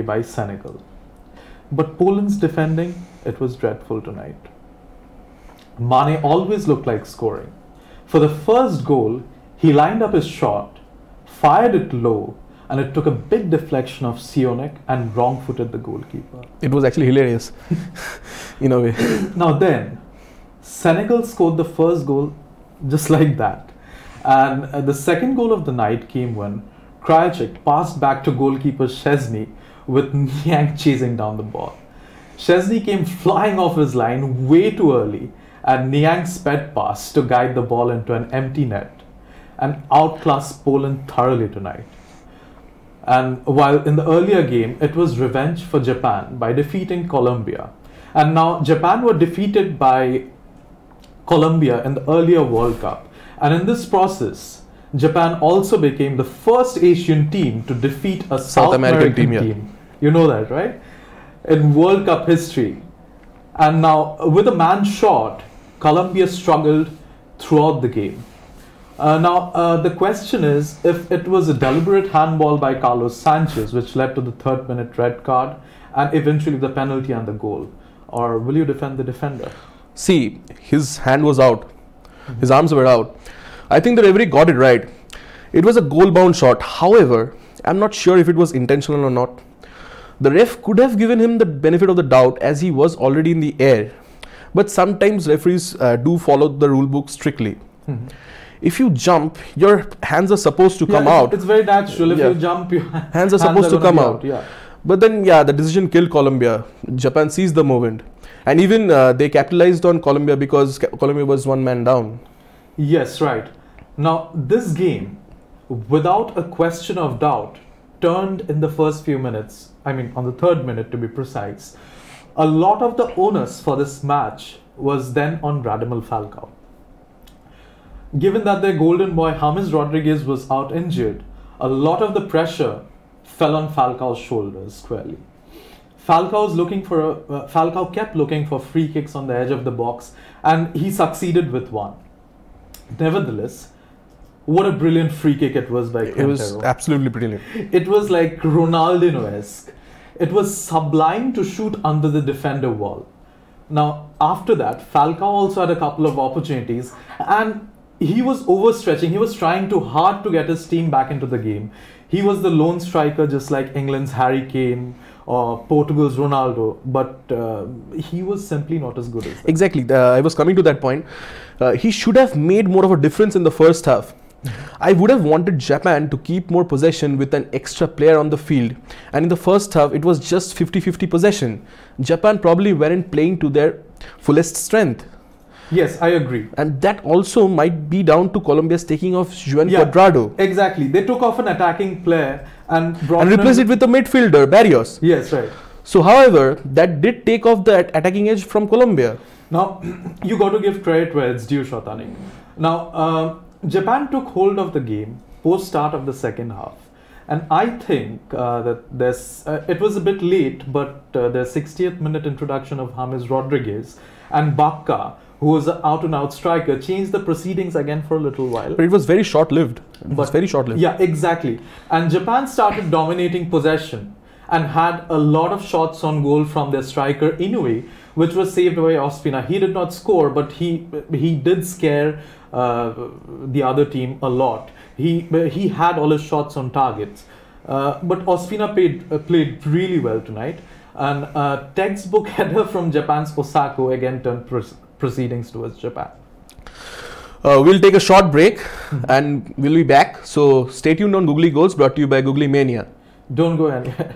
by Senegal. But Poland's defending, it was dreadful tonight. Mane always looked like scoring. For the first goal, he lined up his shot, fired it low, and it took a big deflection of Shatanick and wrong-footed the goalkeeper. It was actually hilarious, in a way. Now then, Senegal scored the first goal just like that. And the second goal of the night came when Krajicek passed back to goalkeeper Szczesny with Niang chasing down the ball. Szczesny came flying off his line way too early, and Niang sped past to guide the ball into an empty net and outclassed Poland thoroughly tonight. And while in the earlier game, it was revenge for Japan by defeating Colombia. And now Japan were defeated by Colombia in the earlier World Cup. And in this process, Japan also became the first Asian team to defeat a South American team. You know that, right? In World Cup history. And now, with a man short, Colombia struggled throughout the game. The question is, if it was a deliberate handball by Carlos Sanchez, which led to the 3rd minute red card, and eventually the penalty and the goal, or will you defend the defender? See, his hand was out. His arms were out. I think the referee got it right. It was a goal-bound shot. However, I'm not sure if it was intentional or not. The ref could have given him the benefit of the doubt as he was already in the air. But sometimes referees do follow the rule book strictly. If you jump, your hands are supposed to come out. It's very natural. If you jump, your hands are supposed to come out. But then, the decision killed Colombia. Japan seized the moment. And even they capitalized on Colombia because Colombia was one man down. Yes, right. Now, this game, without a question of doubt, turned in the first few minutes. I mean, on the 3rd minute to be precise. A lot of the onus for this match was then on Radamel Falcao. Given that their golden boy James Rodriguez was out injured, a lot of the pressure fell on Falcao's shoulders squarely. Falcao kept looking for free kicks on the edge of the box, and he succeeded with one. Nevertheless, what a brilliant free kick it was by Quintero. It was absolutely brilliant. It was like Ronaldinho-esque. It was sublime to shoot under the defender wall. Now, after that, Falcao also had a couple of opportunities, and he was overstretching. He was trying too hard to get his team back into the game. He was the lone striker, just like England's Harry Kane or Portugal's Ronaldo, but he was simply not as good as them. Exactly. I was coming to that point. He should have made more of a difference in the first half. I would have wanted Japan to keep more possession with an extra player on the field, and in the first half it was just 50-50 possession. Japan probably weren't playing to their fullest strength. Yes, I agree. And that also might be down to Colombia's taking off Juan Cuadrado. Exactly. They took off an attacking player and replaced it with a midfielder, Barrios. Yes, right. So, however, that did take off the attacking edge from Colombia. Now, you got to give credit where it's due, Shatanick. Now, Japan took hold of the game post start of the second half. And I think that it was a bit late, but the 60th minute introduction of James Rodriguez and Bakka, who was an out-and-out striker, changed the proceedings again for a little while. But it was very short-lived. Very short-lived. Yeah, exactly. And Japan started dominating possession and had a lot of shots on goal from their striker Inoue, which was saved by Ospina. He did not score, but he did scare the other team a lot. He had all his shots on targets. But Ospina played really well tonight. And textbook header from Japan's Osako again turned proceedings towards Japan. We'll take a short break and we'll be back. So stay tuned on Googly Goals, brought to you by Googly Mania. Don't go anywhere.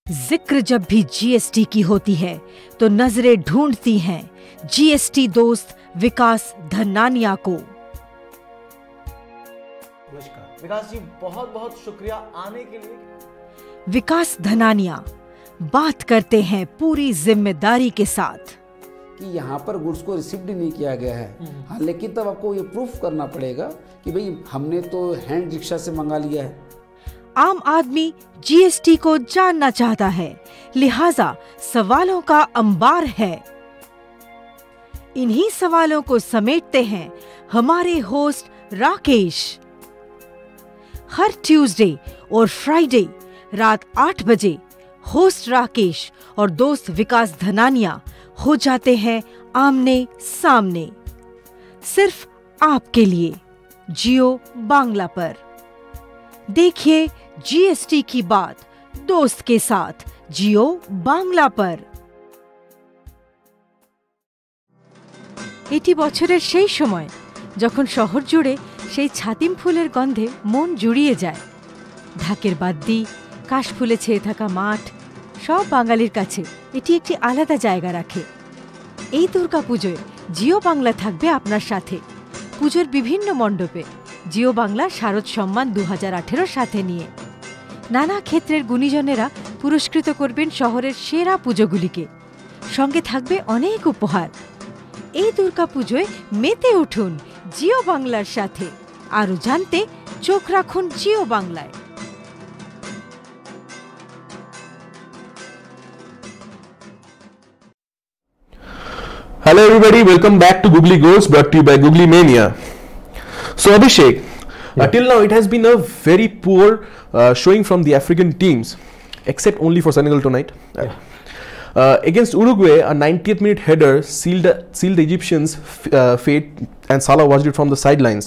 जिक्र जब भी GST की होती है तो नजरें ढूंढती हैं जीएसटी दोस्त विकास धनानिया को। नमस्कार विकास जी, बहुत बहुत शुक्रिया आने के लिए। विकास धनानिया बात करते हैं पूरी जिम्मेदारी के साथ कि यहाँ पर गुड्स को रिसीव्ड नहीं किया गया है। हाँ, लेकिन तब आपको ये प्रूफ करना पड़ेगा कि भाई हमने तो हैंड रिक्शा से मंगा लिया है। आम आदमी जीएसटी को जानना चाहता है, लिहाजा सवालों का अंबार है। इन्हीं सवालों को समेटते हैं हमारे होस्ट राकेश। हर ट्यूसडे और फ्राइडे रात 8 बजे होस्ट राकेश और दोस्त विकास धनानिया हो जाते हैं आमने सामने, सिर्फ आपके लिए जियो बांग्ला पर। देखिए जीएसटी की बात दोस्त के साथ जियो বাংলা पर। এটি বছরের সেই সময় যখন শহর জুড়ে সেই ছাতিম ফুলের গন্ধে মন জুড়িয়ে যায়। ঢাকের বাদ্যি, কাশফুলে ছেয়ে থাকা মাঠ, সব বাঙালির কাছে এটি একটি আলাদা জায়গা রাখে। এই দুর্গাপুজোয় জিও বাংলা থাকবে আপনার সাথে পুজোর বিভিন্ন মণ্ডপে, জিও বাংলা শারদ সম্মান 2018 সাথে নিয়ে। নানা ক্ষেত্রের গুণীজনেরা পুরস্কৃত করবেন শহরের সেরা পুজোগুলিকে, সঙ্গে থাকবে অনেক উপহার। এই দুর্গাপুজোয় মেতে উঠুন জিও বাংলার সাথে। আরও জানতে চোখ রাখুন জিও বাংলায়। Hello everybody, welcome back to Googly Goals, brought to you by Googly Mania. So Abhishek, till now it has been a very poor showing from the African teams, except only for Senegal tonight. Against Uruguay, a 90th minute header sealed the Egyptians' fate, and Salah watched it from the sidelines.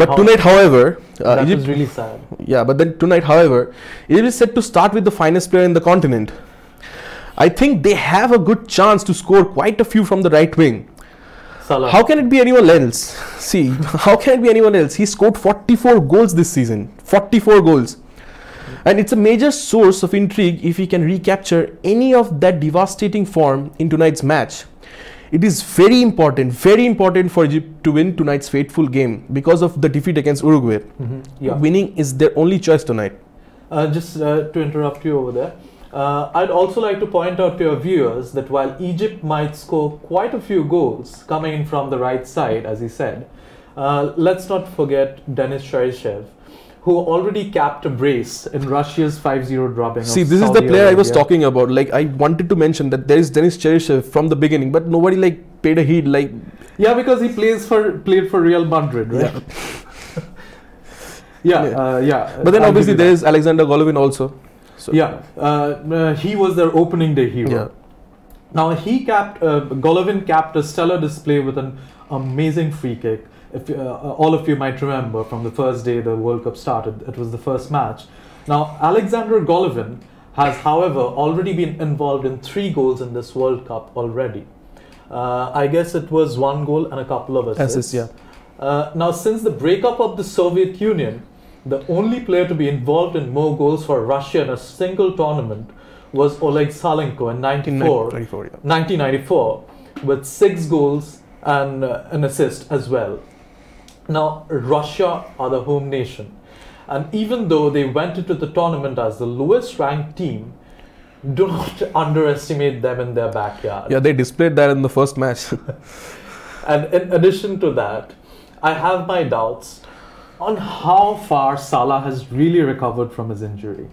But tonight, however, that Egypt was really sad. Yeah, but then tonight, however, Egypt is set to start with the finest player in the continent. I think they have a good chance to score quite a few from the right wing. Salah. How can it be anyone else? See, how can it be anyone else? He scored 44 goals this season. 44 goals. And it's a major source of intrigue if he can recapture any of that devastating form in tonight's match. It is very important for Egypt to win tonight's fateful game because of the defeat against Uruguay. Yeah. Winning is their only choice tonight. Just to interrupt you over there, I'd also like to point out to your viewers that while Egypt might score quite a few goals coming in from the right side, as he said, let's not forget Denis Cheryshev, who already capped a brace in Russia's 5-0 drubbing. See, this is the player I was talking about. Like, I wanted to mention that there is Denis Cheryshev from the beginning, but nobody like paid a heed. Like, yeah, because he played for Real Madrid, right? Yeah. But then obviously there is Alexander Golovin also. So he was their opening day hero. Yeah. Now Golovin capped a stellar display with an amazing free kick. If all of you might remember from the first day the World Cup started, it was the first match. Now Alexander Golovin has, however, already been involved in 3 goals in this World Cup already. I guess it was 1 goal and a couple of assists. Now, since the breakup of the Soviet Union, the only player to be involved in more goals for Russia in a single tournament was Oleg Salenko in 1994 with 6 goals and an assist as well. Now, Russia are the home nation, and even though they went into the tournament as the lowest ranked team, do not underestimate them in their backyard. Yeah, they displayed that in the first match. And in addition to that, I have my doubts on how far Salah has really recovered from his injury.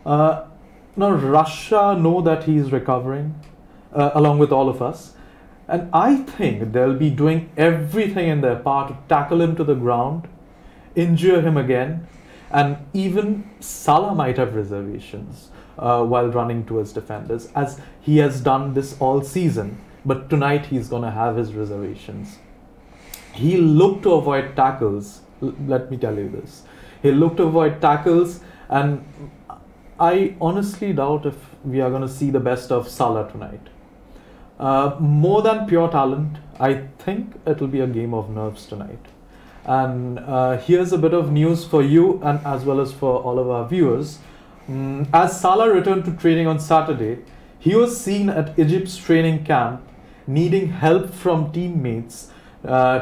Now Russia know that he is recovering along with all of us, and I think they'll be doing everything in their power to tackle him to the ground, injure him again, and even Salah might have reservations while running towards defenders, as he has done this all season, but tonight he's going to have his reservations. He looked to avoid tackles. Let me tell you this. He looked to avoid tackles, and I honestly doubt if we are going to see the best of Salah tonight. More than pure talent, I think it will be a game of nerves tonight. And here's a bit of news for you and as well as for all of our viewers. As Salah returned to training on Saturday, he was seen at Egypt's training camp needing help from teammates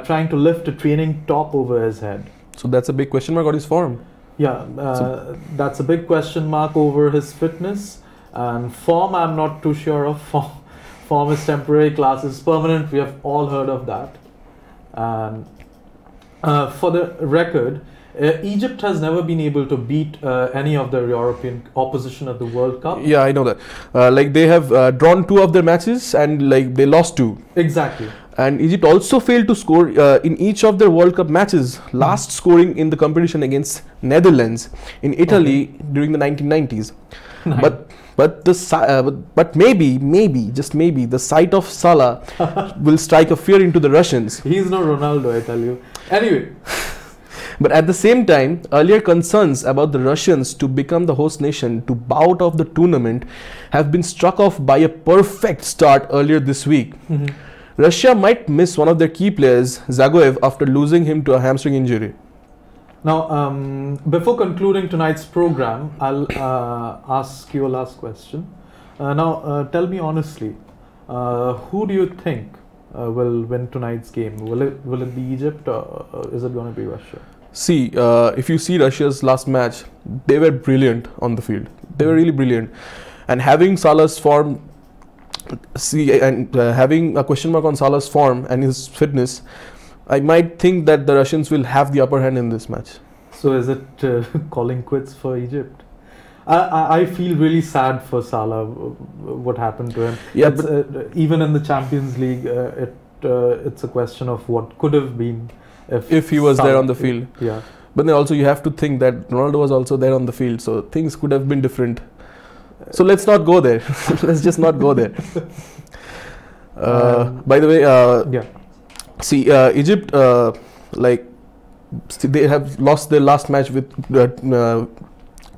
trying to lift a training top over his head. So that's a big question mark on his form. Yeah, that's a big question mark over his fitness. And form, I'm not too sure of. Form is temporary, class is permanent. We have all heard of that. And for the record, Egypt has never been able to beat any of their European opposition at the World Cup. Yeah, I know that. Like they have drawn 2 of their matches and like they lost 2. Exactly. And Egypt also failed to score in each of their World Cup matches, last scoring in the competition against Netherlands in Italy during the 1990s. Nice. But maybe, just maybe, the sight of Salah will strike a fear into the Russians. He's no Ronaldo, I tell you. Anyway. But at the same time, earlier concerns about the Russians to become the host nation to bow out of the tournament have been struck off by a perfect start earlier this week. Russia might miss one of their key players, Zagoev, after losing him to a hamstring injury. Now, before concluding tonight's program, I'll ask you a last question. Tell me honestly, who do you think will win tonight's game? Will it be Egypt or is it going to be Russia? See, if you see Russia's last match, they were brilliant on the field. They were really brilliant. And having Salah's form, having a question mark on Salah's form and his fitness, I might think that the Russians will have the upper hand in this match. So is it calling quits for Egypt? I feel really sad for Salah, what happened to him. Yeah, even in the Champions League, it's a question of what could have been if he was there on the field. Yeah. But then also you have to think that Ronaldo was also there on the field, so things could have been different. So let's not go there. Let's just not go there. By the way, yeah. See, Egypt, they have lost their last match with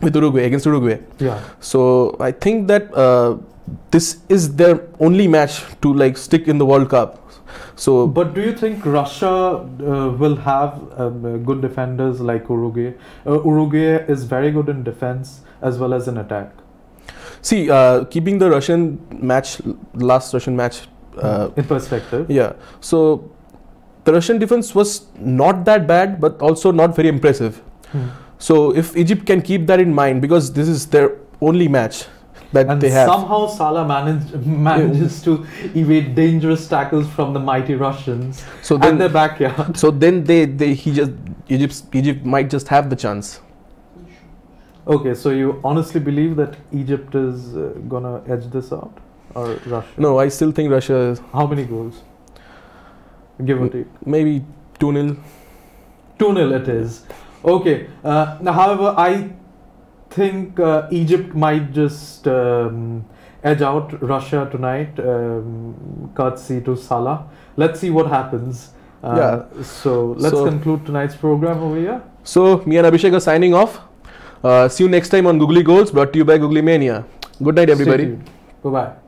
Uruguay, against Uruguay. Yeah. So I think that this is their only match to stick in the World Cup. So, but do you think Russia will have good defenders like Uruguay? Uruguay is very good in defense as well as in attack. See, keeping the last Russian match in perspective. Yeah. So the Russian defense was not that bad, but also not very impressive. So if Egypt can keep that in mind, because this is their only match that they have. Somehow Salah manages to evade dangerous tackles from the mighty Russians in their backyard. So then Egypt might just have the chance. Okay, so you honestly believe that Egypt is gonna edge this out, or Russia? No, I still think Russia is. How many goals? Give or take. Maybe 2-0. 2-0 it is. Okay. Now, however, I think Egypt might just edge out Russia tonight, courtesy to Salah. Let's see what happens. So let's conclude tonight's program over here. So me and Abhishek are signing off. See you next time on Googly Goals, brought to you by Googly Mania. Good night, everybody. Bye-bye.